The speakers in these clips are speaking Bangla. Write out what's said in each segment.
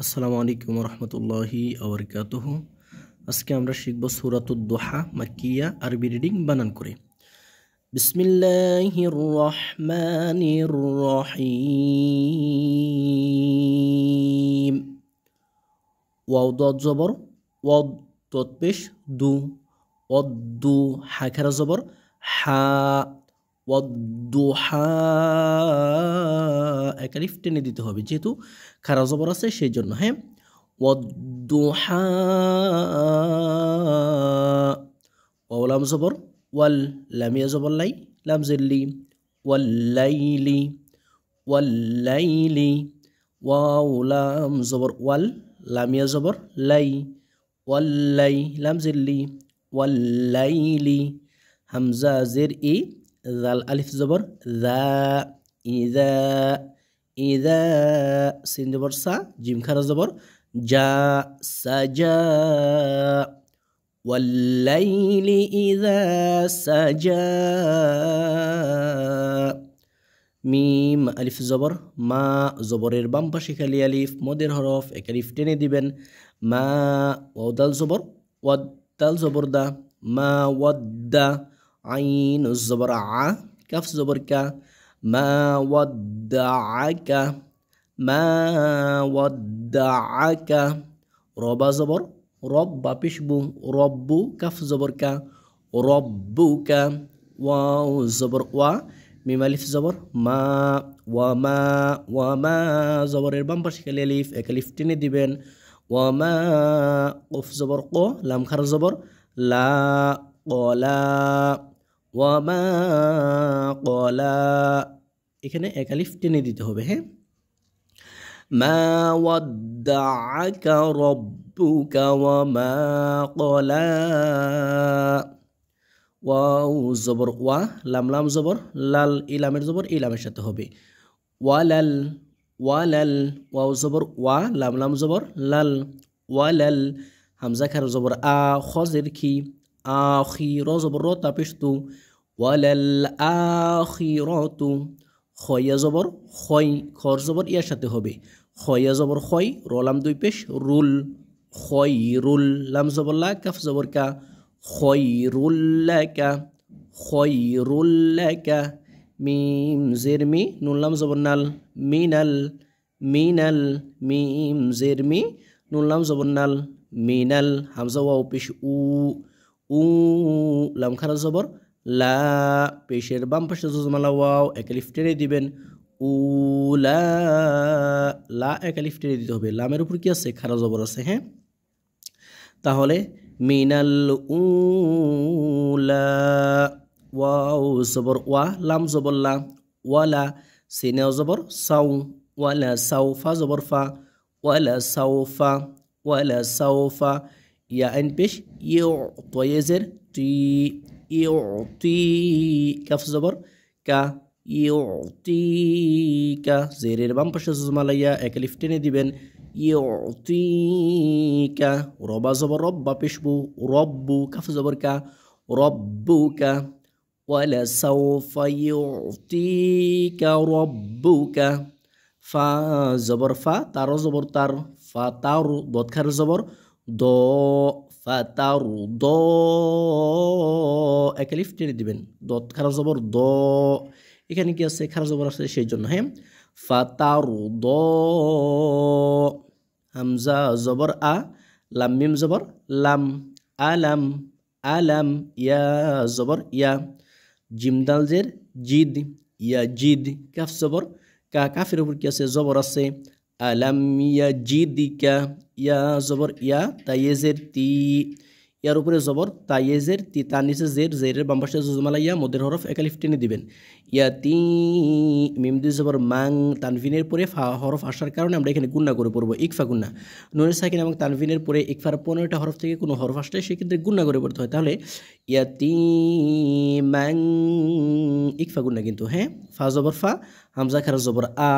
আসসালামু আলাইকুম রহমতুল্লাহি আবরকাতুহু। আজকে আমরা শিখব সূরাতুদ দোহা মাক্কিয়া, আরবি রিডিং বানান করে। বিসমিল্লাহির রহমানির রহিম। ওয়াও দত জবর ওয়াদ, দত পেশ দু, ওয়াদ্দু, হা খারা জবর হা, ওয়াদ্দুহা, এক আলিফ টেনে দিতে হবে যেহেতু খারা জবর আছে সেই জন্য। হ্যাঁ, ওয়াদ্দুহা, ওয়াও লাম জবর ওয়াল, লামিয়া জবর লাই, লাম জেল্লি, ওয়াল্লাইলি, ওয়াল্লাইলি, ওয়াও লাম জবর ওয়াল, লামিয়া জবর লাই, ওয়াল্লাই, লাম জেল্লি, ওয়াল্লাইলি, হামজা জের ই, জাল আলিফ জবর যা, ইযা, ইযা, সিন জবর সা, জিম খারা জবর যা, সাজা, ওয়াল্লাইলি ইযা সাজা, মিম আলিফ জবর মা, জবরের বাম পাশে খালি আলিফ, মদের হরফ, এক আলিফ টেনে দিবেন। মা, ওয়াও দাল জবর ওয়াদ, দাল জবর দা, মা ওয়াদ্দা, আইন জবর আ, কাফ জবর কা, মা ওয়াদ্দাআকা, মা ওয়াদ্দাআকা, রবা জবর রব বা পিশবু, রব্বু, কাফ জবর কা, রব্বুকা, ওয়াও জবর ওয়া, মিম আলিফ জবর মা, ওয়ামা, ওয়ামা, জবরের বাম পাশে খালি আলিফ, এক আলিফ টেনে দিবেন। ওয়ামা, কফ জবর ক, লাম খারা জবর লা, কলা, ওয়ামা কলা, এখানে এক আলিফ টেনে দিতে হবে। হ্যাঁ, মা ওয়াদ্দাআকা রব্বুকা ওয়ামা কলা, ওয়াও জবর ওয়া, লাম লাম জবর লাল, ইলামের জবর ইলামের সাথে হবে ওয়ালাল, ওয়ালাল, ওয়াও জবর ওয়া, লাম লাম জবর লাল, ওয়ালাল, হামজা খার জবর আ, খজের খি, আখি, র জবর র, তাপিস তু, ওয়ালাল আখিরাতু, খয়া জবর খয়, খর জবর ইয়ার সাথে হবে, খয়া জবর খয়, রলাম দুই পেশ রুল, খয়রুল, লাম জবর লা, কাফ জবর কা, খয়রুল্লাকা, খয়রুল্লাকা, মিম জের মি, নুন লাম জবর নাল, মিনাল, মিনাল, মিম জের মি, নুন লাম জবর নাল, মিনাল, হামজা ওয়াও পেশ উ, উ, লাম খারা জবর লা, পেশের বাম পাশে জজমালা ওয়াও, এক আলিফ টেনে দিবেন। উলা, লা এক আলিফ টেনে দিতে হবে, লামের উপর কি আছে? খারা জবর আছে। হ্যাঁ, তাহলে মিনাল উলা, ওয়াও জবর ওয়া, লাম জবর লা, ওয়ালা, সিনেও জবর সাউ, ওয়ালা সাউফা জবর ফা, ওয়ালা সাউফা, ওয়ালা সাউফা, ইয়া আইন পেশ ইউ, তয়েজের টি, ইউতি, কাফ জবর কা, ইউতিকা, জেরের বাম পাশে জজমালাইয়া, এক আলিফ টেনে দিবেন। ইউতিকা, রবা জবর রব বা পেশবু, রব্বু, কাফ জবর কা, রব্বুকা, ওয়ালা সাউফা ইউতিকা রব্বুকা, ফা জবর ফা, তার জবর তার, ফা তার, দত খার জবর দ, ফাতারু দ, এক আলিফ টেনে দিবেন, দত খারা জবর দ, এখানে কি আছে? খারা জবর আছে সেই জন্য। হ্যাঁ, ফাতারু দ, হামজা জবর আ, লাম মিম জবর লাম, আলাম, আলাম, ইয়া জবর ইয়া, জিম দাল জের জিদ, ইয়া জিদ, কাফ জবর কা, কাফের উপর কি আছে? জবর আছে, আলাম ইয়া জিদিকা, ইয়া জবর ইয়া, তাইয়েজের তি, ইয়ার উপরে জবর তাইয়েজের তি, তার নিচে জের, জেরের বাম পাশে জজমালা ইয়া, মদের হরফ এক আলিফ টেনে দিবেন। ইয়া তি, মিম দি জবর মাং, তানভিনের পরে ফা হরফ আসার কারণে আমরা এখানে গুন্না করে পড়বো, ইকফা গুন্না। নুনের সাকিন এবং তানভিনের পরে ইকফার 15টা হরফ থেকে কোনো হরফ আসলে সেক্ষেত্রে গুন্না করে পড়তে হয়। তাহলে ইয়া তি মাং, ইকফা গুন্না কিন্তু। হ্যাঁ, ফা জবর ফা, হামজা খারা জবর আ,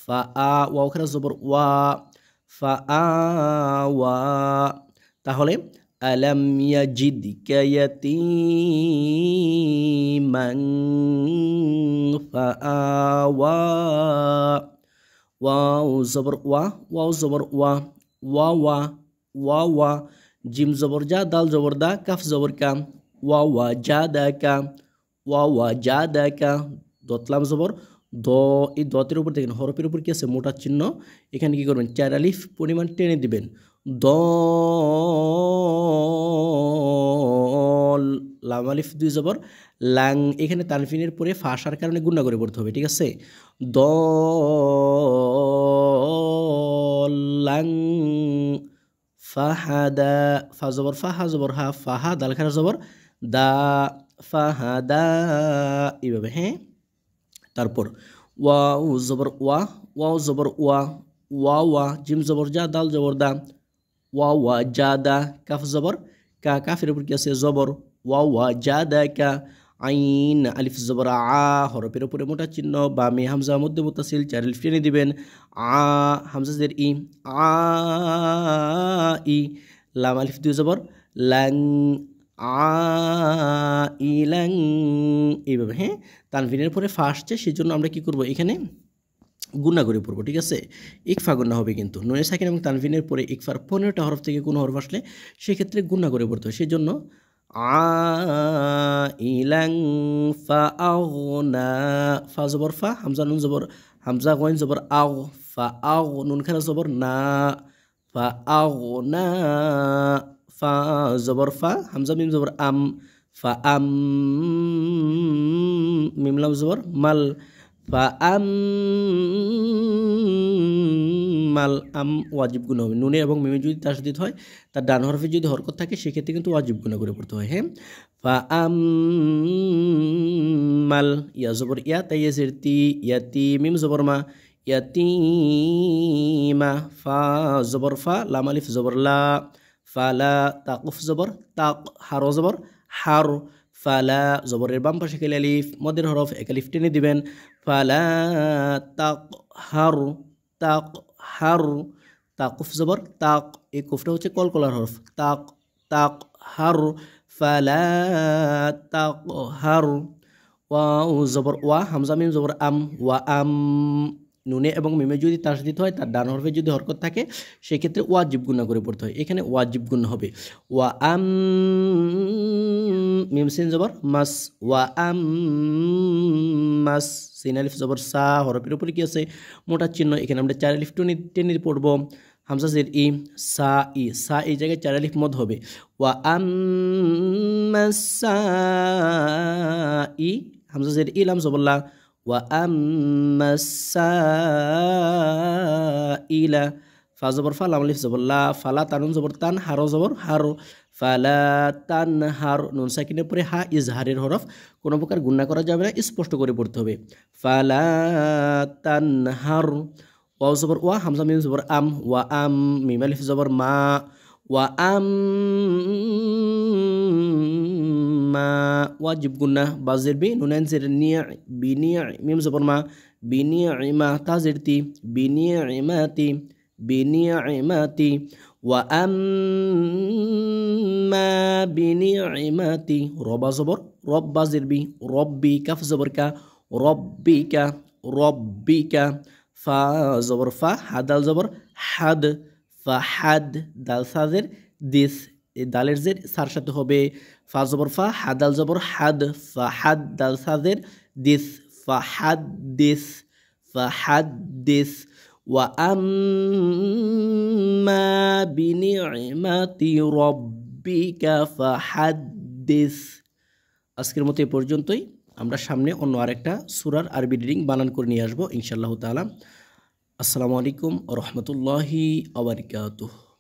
ফা আ, ওয়াও খারা জবর ওয়া, ফা আ ওয়া, তাহলে আলাম ইয়াজিদকা ইয়াতীমান ফাআওয়া, ওয়াও জবর ওয়া, ওয়াও জবর ওয়া, ওয়া ওয়া, ওয়া ওয়া। জিম জবর জা, দাল জবর দা, কাফ জবর কা, ওয়া ওয়া জা দা কা, ওয়া ওয়া জা দা কা। দতলাম জবর দ, এই দতের উপর দেখেন হরফের উপর কি আছে মোটা চিহ্ন, এখানে কি করবেন 4 আলিফ পরিমাণ টেনে দিবেন। দল, লাম আলিফ 2 জবর লাং, এখানে তানফিনের পরে ফা আসার কারণে গুণা করে পড়তে হবে, ঠিক আছে। দল লাং ফাহাদা, ফা জবর ফা, হা জবর হা, ফাহা, দাল খারা জবর দা, ফাহাদা, এইভাবে, হ্যাঁ। তারপর ওয়াও জবর ওয়া, ওয়াও জবর ওয়া, ওয়া ওয়া। জিম জবর জা, দাল জবর দা, ওয়া ওয়া জা দা, কাফ জবর কা, কাফের উপর কি আছে জবর, ওয়া ওয়া জা দা কা। আইন আলিফ জবর আ, হরফের উপরে মোটা চিহ্ন, বামে হামজা মধ্যে মুত্তাসিল 4 আলিফ টেনে দিবেন। আ, হামজা জের ই, আ ই। লাম আলিফ 2 জবর লাং, আ ইলাং, এইভাবে, হ্যাঁ। তানভিনের পরে ফা আসছে, সেজন্য আমরা কি করব, এখানে গুণা করে পড়বো, ঠিক আছে। ইকফা গুণা হবে কিন্তু নুনে সাকিন এবং তানভিনের পরে ইকফার 15টা হরফ থেকে কোনো হরফ আসলে সেক্ষেত্রে গুণা করে পড়তে হয়, সেজন্য আ ইলাং ফা আগনা, ফা জবর ফা, হামজা নুন জবর হামজা গইন জবর আগ, ফা আগ, নুন খারা জবর না, ফা আগনা। ফা জবর ফা, হামজা মিম জবর আম, ফা আম, মিম লাম জবর মাল, ফা আম মাল। আম ওয়াজিব গুণ হবে, নুনে এবং মিমে যদি তাসদিদ হয়, তার ডান হরফে যদি হরকত থাকে সেক্ষেত্রে কিন্তু ওয়াজিব গুণা করে পড়তে হয়, হ্যাঁ। ফা আম মাল, ইয়া জবর ইয়া, তাই ইয়াসির তি, ইয়াতি, মিম জবর মা, ইয়াতিমা। ফা জবর ফা, লাম আলিফ জবর লা, ফালা। তাকুফ জবর তাক, হার জবর হার, ফালা। জবরের বাম পাশে খেলে আলিফ, মদের হরফ এক আলিফ টেনে দিবেন। ফালা তাক হার, তাক হার। তাকুফ জবর তাক, এই কুফটা হচ্ছে কলকলার হরফ, তাক, তাক হার, ফালা তাক হার। ওয়াও জবর ওয়া, হামজা মিম জবর আম, ওয়া আম। নুনে এবং মিমে যদি তাসদিদ হয়, তার ডান হরফে যদি হরকত থাকে সেক্ষেত্রে ওয়াজিব গুণা করে পড়তে হয়, এখানে ওয়াজিব গুণা হবে। ওয়া আম, মিম সিন জবর মাস, ওয়া আম মাস। সিন আলিফ জবর সা, হরফের উপরে কি আছে মোটা চিহ্ন, এখানে আমরা 4 আলিফ টেনে পড়ব। হামজা জের ই, সা ই, সা এই জায়গায় 4 আলিফ মদ হবে। ওয়া আম সা ই, হামজা জের ই, লাম জবর লা, ওয়া আম ইলা। ফা জবর ফা, লাম আলিফ জবর লা, ফালা। তানুন জবর তান, হারো জবর হার, ফালা তান হার। নুন সাকিনের পরে হা ইজহারের হরফ, কোনো প্রকার গুণা করা যাবে না, স্পষ্ট করে পড়তে হবে। ফালা তান হার। ওয়াও জবর ওয়া, হামজা মিম জবর আম, ওয়া আম, মিম আলিফ জবর মা, ওয়া আম মা। ওয়াজিব গুন্না, বাজের বি, নুনান জের নিয়া, বিনিয়া, মিম জবর মা, বিনিয়া, তাজের তি, বিনিয়াতি, বিনিয়াতি। ওয়া আম্মা বিনিয়াতি, রবা জবর রব, বাজের বি, রব্বি, কাফ জবর কা, রব্বিকা, রব্বিকা। ফা জবর ফা, হাদাল জবর হাদ, ফাহাদ। দাল সাজের দিস, এই দালের জের সার সাথে হবে। ফা জবর ফা, হাদাল জবর হাদ, ফাহাদ। দাল সাজের this, Fahad this, Fahad this. ওয়া আম্মা বিনি'মাতি রব্বিকা ফাহাদ্দিস। আজকের মতো এ পর্যন্তই। আমরা সামনে অন্য আরেকটা সূরার আরবি রিডিং বানান করে নিয়ে আসবো ইনশাআল্লাহ তাআলা। আসসালামু আলাইকুম ওয়া রাহমাতুল্লাহি ওয়া বারাকাতুহু।